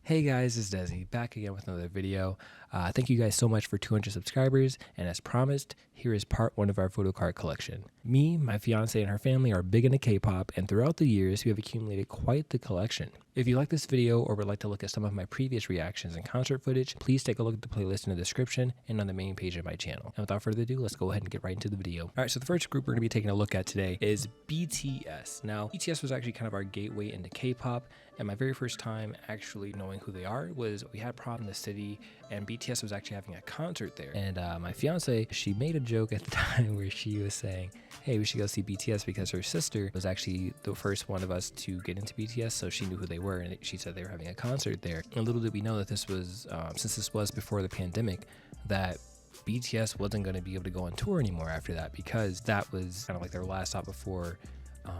Hey guys, it's Desi, back again with another video. Thank you guys so much for 200 subscribers, and as promised, here is part 1 of our photocard collection. Me, my fiance, and her family are big into K-pop, and throughout the years, we have accumulated quite the collection. If you like this video or would like to look at some of my previous reactions and concert footage, please take a look at the playlist in the description and on the main page of my channel. And without further ado, let's go ahead and get right into the video. Alright, so the first group we're going to be taking a look at today is BTS. Now, BTS was actually kind of our gateway into K-pop, and my very first time actually knowing who they are was we had prom in the city, and BTS was actually having a concert there. And my fiance, she made a joke at the time where she was saying, hey, we should go see BTS, because her sister was actually the first one of us to get into BTS, so she knew who they were, and she said they were having a concert there. And little did we know that this was, since this was before the pandemic, that BTS wasn't going to be able to go on tour anymore after that, because that was kind of like their last stop before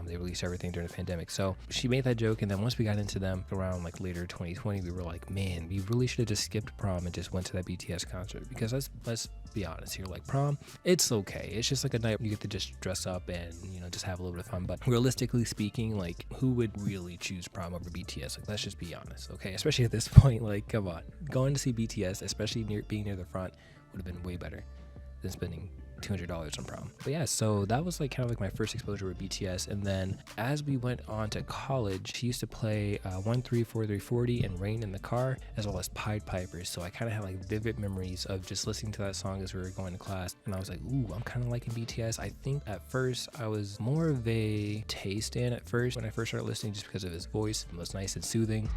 they released everything during the pandemic. So she made that joke, and then once we got into them around like later 2020, we were like, man, we really should have just skipped prom and just went to that BTS concert, because let's be honest here, like prom, it's okay, it's just like a night where you get to just dress up and, you know, just have a little bit of fun. But realistically speaking, like, who would really choose prom over BTS? Like, let's just be honest, okay? Especially at this point, like, come on, going to see BTS, especially being near the front, would have been way better than spending $200 on prom. But yeah, so that was like kind of like my first exposure with BTS. And then as we went on to college, she used to play 1-3-4-3-40 and Rain in the Car, as well as Pied Pipers. So I kind of had like vivid memories of just listening to that song as we were going to class, and I was like, ooh, I'm kind of liking BTS. I think at first I was more of a Tay stan at first when I first started listening, just because of his voice. It was nice and soothing.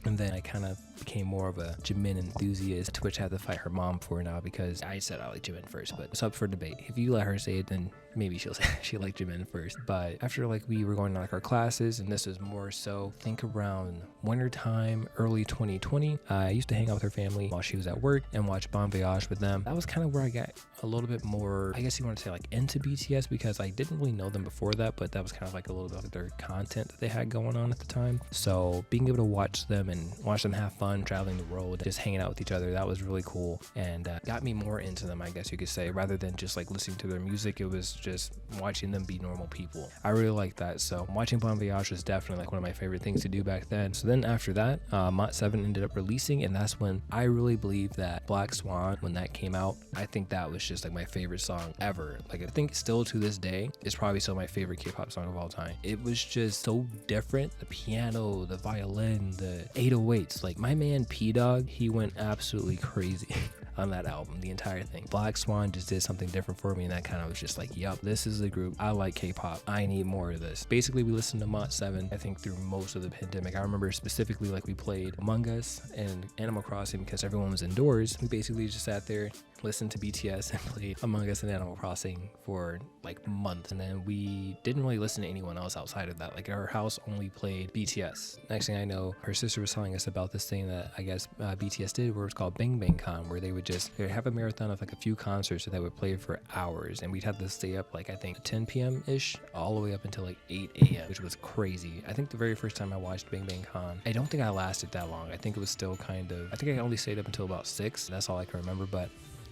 And then I kind of became more of a Jimin enthusiast, which I had to fight her mom for now, because I said I like Jimin first, but it's up for debate. If you let her say it, then maybe she'll say she liked Jimin first. But after like we were going to like our classes, and this was more so think around wintertime, early 2020, I used to hang out with her family while she was at work and watch Bon Voyage with them. That was kind of where I got a little bit more, I guess you want to say, like into BTS, because I didn't really know them before that, but that was kind of like a little bit of their content that they had going on at the time. So being able to watch them and watch them have fun traveling the world, just hanging out with each other, that was really cool, and got me more into them, I guess you could say, rather than just like listening to their music. It was just watching them be normal people. I really like that. So watching Bon Voyage was definitely like one of my favorite things to do back then. So then after that, Mott 7 ended up releasing, and that's when I really believe that Black Swan, when that came out, I think that was just like my favorite song ever. Like, I think still to this day is probably still my favorite K-pop song of all time. It was just so different. The piano, the violin, the 808s, like my man P-Dog, he went absolutely crazy on that album, the entire thing. Black Swan just did something different for me, and that kind of was just like, yup, this is the group. I like K-pop. I need more of this. Basically, we listened to Mott 7, I think, through most of the pandemic. I remember specifically, like, we played Among Us and Animal Crossing because everyone was indoors. We basically just sat there, listened to BTS, and played Among Us and Animal Crossing for like months. And then we didn't really listen to anyone else outside of that. Like, our house only played BTS. Next thing I know, her sister was telling us about this thing that I guess BTS did, where it's called Bang Bang Con, where they would they'd have a marathon of like a few concerts that they would play for hours, and we'd have to stay up like I think 10 p.m. ish all the way up until like 8 a.m., which was crazy. I think the very first time I watched Bang Bang Con, I don't think I lasted that long. I think it was still kind of, I think I only stayed up until about 6. That's all I can remember. But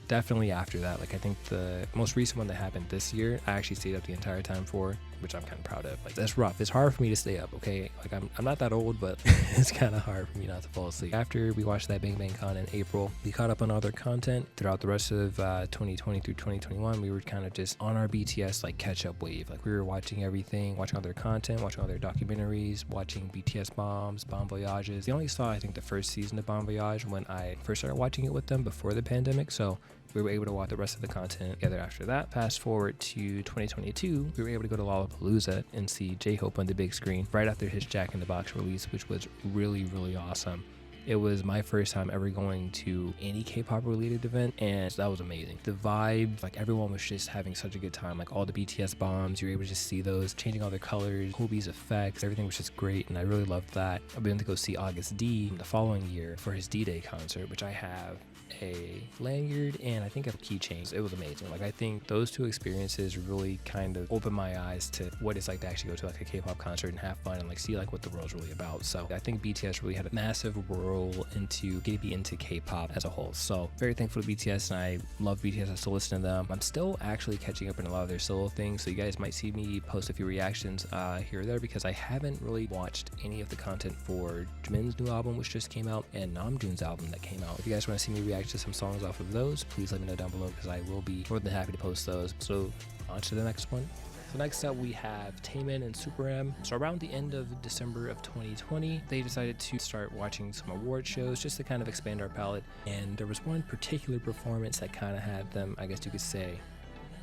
definitely after that, like I think the most recent one that happened this year, I actually stayed up the entire time for, which I'm kind of proud of. Like, that's rough. It's hard for me to stay up, okay? Like, I'm not that old, but it's kind of hard for me not to fall asleep. After we watched that Bang Bang Con in April, we caught up on other content throughout the rest of 2020 through 2021. We were kind of just on our BTS like catch-up wave. Like, we were watching everything, watching all their content, watching all their documentaries, watching BTS bombs, Bon Voyages. They only saw, I think, the first season of Bon Voyage when I first started watching it with them before the pandemic, so we were able to watch the rest of the content together after that. Fast forward to 2022, we were able to go to Lollapalooza and see J-Hope on the big screen right after his Jack in the Box release, which was really, really awesome. It was my first time ever going to any K-pop related event, and that was amazing. The vibe, like everyone was just having such a good time. Like all the BTS bombs, you were able to just see those changing all their colors, Kobe's effects, everything was just great, and I really loved that. I've been to go see August D the following year for his D-Day concert, which I have a lanyard and I think a keychain. It was amazing. Like I think those two experiences really kind of opened my eyes to what it's like to actually go to like a K-pop concert and have fun and like see like what the world's really about. So I think BTS really had a massive role into getting me into K-pop as a whole. So very thankful to BTS, and I love BTS. I still listen to them. I'm still actually catching up in a lot of their solo things, so you guys might see me post a few reactions here or there, because I haven't really watched any of the content for Jimin's new album which just came out and Namjoon's album that came out. If you guys want to see me react to some songs off of those, please let me know down below, because I will be more than happy to post those. So on to the next one. So next up we have Taemin and Super M. So around the end of December of 2020, they decided to start watching some award shows just to kind of expand our palette. And there was one particular performance that kind of had them, I guess you could say,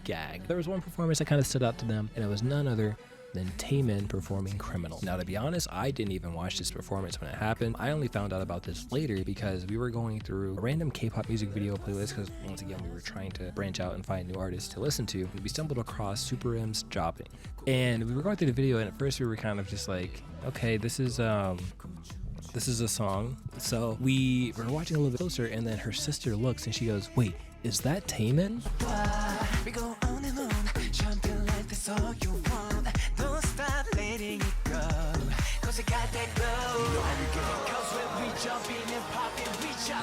gag. There was one performance that kind of stood out to them, and it was none other than Taemin performing Criminal. Now, to be honest, I didn't even watch this performance when it happened. I only found out about this later because we were going through a random K-pop music video playlist, because once again we were trying to branch out and find new artists to listen to. We stumbled across Super M's Jobbing, and we were going through the video, and at first we were kind of just like, okay, this is a song. So we were watching a little bit closer, and then her sister looks and she goes, wait, is that Taemin?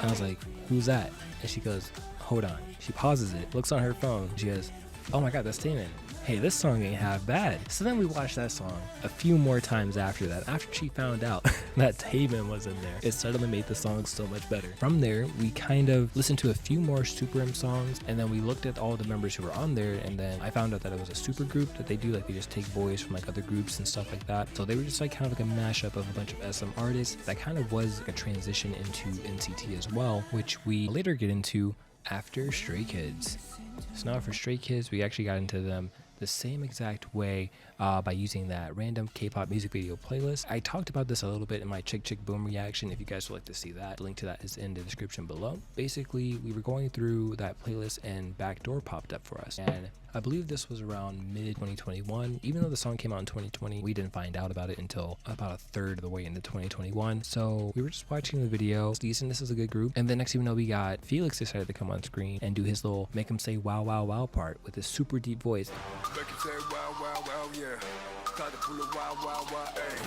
I was like, who's that? And she goes, hold on. She pauses it, looks on her phone. She goes, oh my god, that's Taemin. Hey, this song ain't half bad. So then we watched that song a few more times after that. After she found out that Taemin was in there, it suddenly made the song so much better. From there, we kind of listened to a few more Super M songs, and then we looked at all the members who were on there, and then I found out that it was a super group that they do. Like they just take boys from like other groups and stuff like that. So they were just like kind of like a mashup of a bunch of SM artists. That kind of was like a transition into NCT as well, which we later get into after Stray Kids. So now for Stray Kids, we actually got into them the same exact way by using that random K-pop music video playlist. I talked about this a little bit in my Chick Chick Boom reaction. If you guys would like to see that, the link to that is in the description below. Basically, we were going through that playlist and Backdoor popped up for us, and I believe this was around mid 2021. Even though the song came out in 2020, we didn't find out about it until about a third of the way into 2021. So we were just watching the video. It's decent. This is a good group. And then next thing we know, we got Felix decided to come on screen and do his little make him say wow wow wow part with his super deep voice.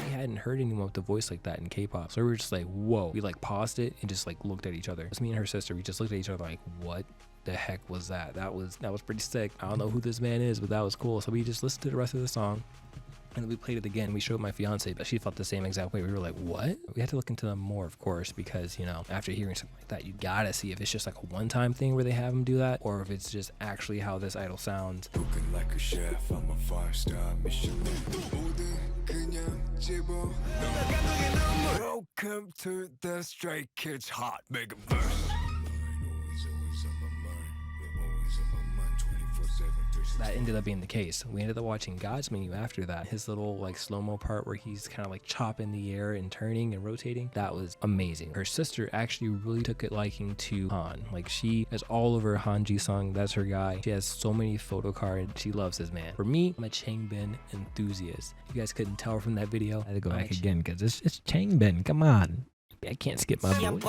We hadn't heard anyone with a voice like that in K-pop, so we were just like, whoa. We like paused it and just like looked at each other. It was me and her sister. We just looked at each other like, what the heck was that? That was pretty sick. I don't know who this man is, but that was cool. So we just listened to the rest of the song, and then we played it again. We showed my fiance, but she felt the same exact way. We were like, what? We had to look into them more, of course, because, you know, after hearing something like that, you gotta see if it's just like a one-time thing where they have them do that, or if it's just actually how this idol sounds. Cooking like a chef, I'm a 5-star Michelin. Welcome to the Stray Kids Hot Mega Verse. That ended up being the case. We ended up watching God's Menu after that. His little like slow-mo part where he's kind of like chopping the air and turning and rotating. That was amazing. Her sister actually really took it liking to Han. Like she is all over Hanji song. That's her guy. She has so many photocards. She loves his man. For me, I'm a Changbin enthusiast. You guys couldn't tell from that video. I had to go back again because it's Changbin. Come on. I can't skip my voice.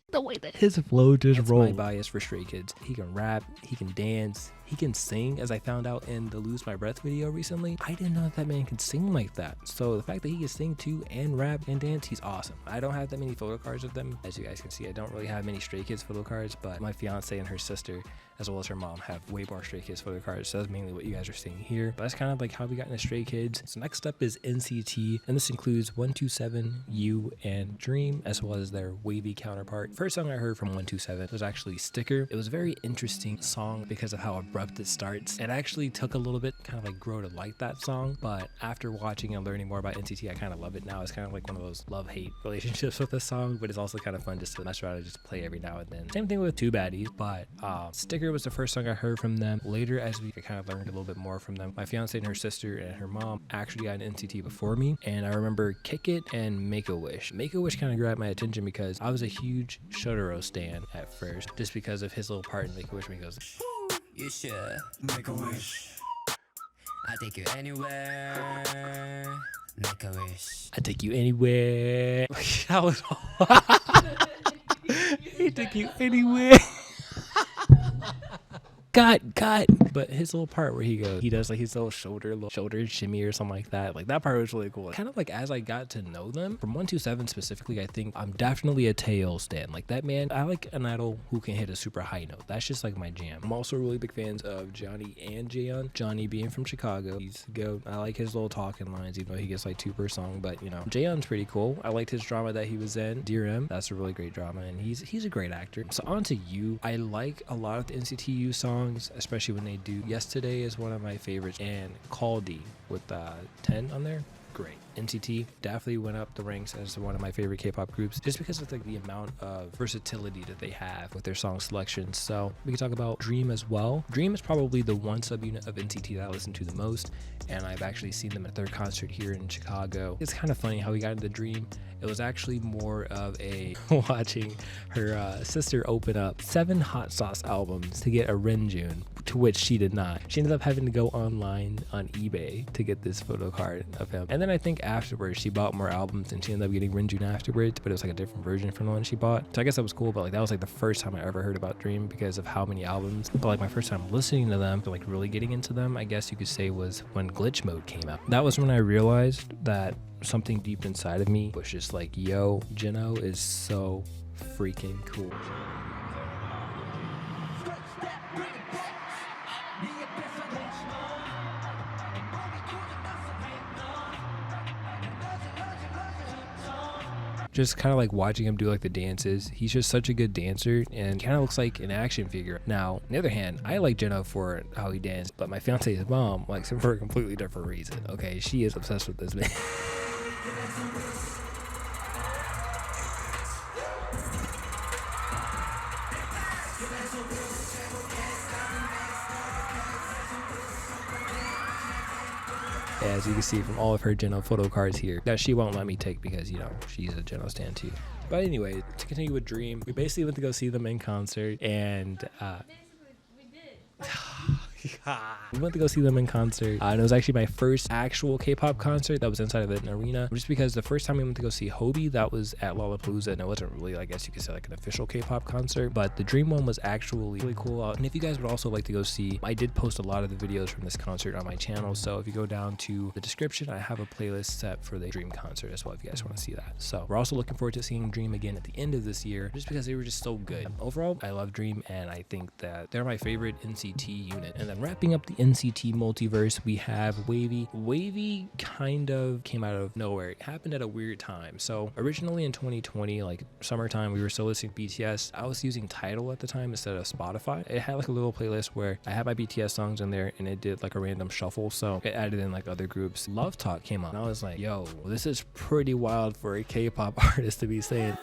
The way that his flow just rolls. That's my bias for Stray Kids. He can rap, he can dance, he can sing, as I found out in the Lose My Breath video recently. I didn't know that man could sing like that. So the fact that he can sing too and rap and dance, he's awesome. I don't have that many photo cards of them. As you guys can see, I don't really have many Stray Kids photo cards, but my fiance and her sister, as well as her mom, have way more Stray Kids photo cards. So that's mainly what you guys are seeing here. But that's kind of like how we got into Stray Kids. So next up is NCT, and this includes 127, U, and Dream, as well as their WayV counterpart. First song I heard from 127 was actually Sticker. It was a very interesting song because of how abrupt it starts. It actually took a little bit kind of like grow to like that song, but after watching and learning more about NCT, I kind of love it now. It's kind of like one of those love-hate relationships with this song, but it's also kind of fun just to mess around and just play every now and then. Same thing with Two Baddies, but Sticker was the first song I heard from them. Later, as we kind of learned a little bit more from them, my fiance and her sister and her mom actually got an NCT before me, and I remember Kick It and Make a Wish. Make a Wish kind of grabbed my attention because I was a huge Shotaro stan at first, just because of his little part in Make a Wish where he goes, you should make a wish. I'll take you anywhere. Make a wish. I take you anywhere. That was he take you anywhere. Cut. But his little part where he does like his little shoulder shimmy or something like that. Like that part was really cool. Kind of like as I got to know them, from 127 specifically, I think I'm definitely a Taeil stan. Like that man, I like an idol who can hit a super high note. That's just like my jam. I'm also really big fans of Johnny and Jaehyun. Johnny being from Chicago, he's the goat. I like his little talking lines, even though he gets like 2 per song. But you know, Jaehyun's pretty cool. I liked his drama that he was in, Dear M. That's a really great drama, and he's a great actor. So on to You. I like a lot of the NCT U songs, especially when they do Yesterday is one of my favorites, and Call D with 10 on there. Great. NCT definitely went up the ranks as one of my favorite K-pop groups just because of like the amount of versatility that they have with their song selections. So we can talk about Dream as well. Dream is probably the one subunit of NCT that I listen to the most, and I've actually seen them at their concert here in Chicago. It's kind of funny how we got into Dream. It was actually more of a watching her sister open up 7 hot sauce albums to get a Renjun, to which she did not. She ended up having to go online on eBay to get this photo card of him. And then I think afterwards she bought more albums and she ended up getting Renjun afterwards, but it was like a different version from the one she bought. So I guess that was cool, but like that was like the first time I ever heard about Dream because of how many albums. But like my first time listening to them, like really getting into them, I guess you could say, was when Glitch Mode came out. That was when I realized that something deep inside of me was just like, yo, Jino is so freaking cool. Just kind of like watching him do like the dances. He's just such a good dancer and kind of looks like an action figure. Now, on the other hand, I like Jeno for how he danced, but my fiance's mom likes him for a completely different reason. Okay, she is obsessed with this man. As you can see from all of her Jeno photo cards here, that she won't let me take because, you know, she's a Jeno stan too. But anyway, to continue with Dream, we basically went to go see them in concert, and we went to go see them in concert, and it was actually my first actual K-pop concert that was inside of an arena, just because the first time we went to go see Hobie, that was at Lollapalooza, and it wasn't really, I guess you could say, like an official K-pop concert, but the Dream one was actually really cool. And if you guys would also like to go see, I did post a lot of the videos from this concert on my channel, so if you go down to the description, I have a playlist set for the Dream concert as well if you guys want to see that. So we're also looking forward to seeing Dream again at the end of this year, just because they were just so good. Overall, I love Dream, and I think that they're my favorite NCT unit. And then wrapping up the NCT multiverse, we have WayV. WayV kind of came out of nowhere. It happened at a weird time. So originally in 2020, like summertime, we were still listening to BTS. I was using Tidal at the time instead of Spotify. It had like a little playlist where I had my BTS songs in there, and it did like a random shuffle. So it added in like other groups. Love Talk came on. And I was like, yo, this is pretty wild for a K-pop artist to be saying.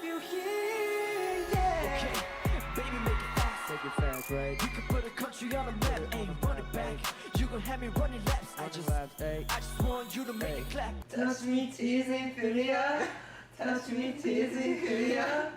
Right. You can put a country on a map, ain't run it back. You gon' have me running laps. I just want you to make it clap. Touch me, teasing, Korea. Touch me, teasing, Korea.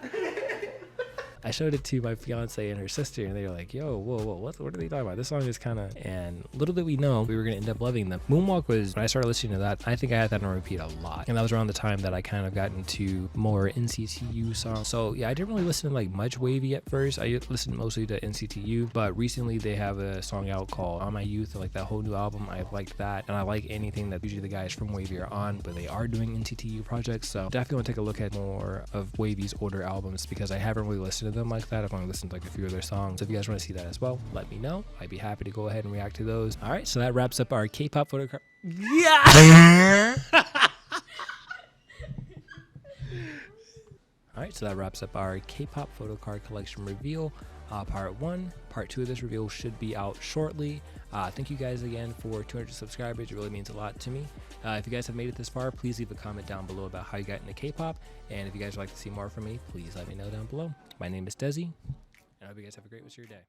I showed it to my fiance and her sister, and they were like, yo, whoa, what are they talking about? This song is kind of, and little did we know we were going to end up loving them. Moonwalk was, when I started listening to that, I think I had that on repeat a lot. And that was around the time that I kind of got into more NCT U songs. So yeah, I didn't really listen to like much WayV at first. I listened mostly to NCT U, but recently they have a song out called On My Youth, like that whole new album. I liked that, and I like anything that usually the guys from WayV are on, but they are doing NCT U projects. So definitely want to take a look at more of WayV's older albums because I haven't really listened to them like that. I've only listened to like a few of their songs. So if you guys want to see that as well, let me know. I'd be happy to go ahead and react to those. All right, so that wraps up our K-pop photo card. Yeah. All right, so that wraps up our K-pop photo card collection reveal. Part 1. Part 2 of this reveal should be out shortly. Thank you guys again for 200 subscribers. It really means a lot to me. If you guys have made it this far, please leave a comment down below about how you got into K-pop. And if you guys would like to see more from me, please let me know down below. My name is Desi, and I hope you guys have a great rest of your day.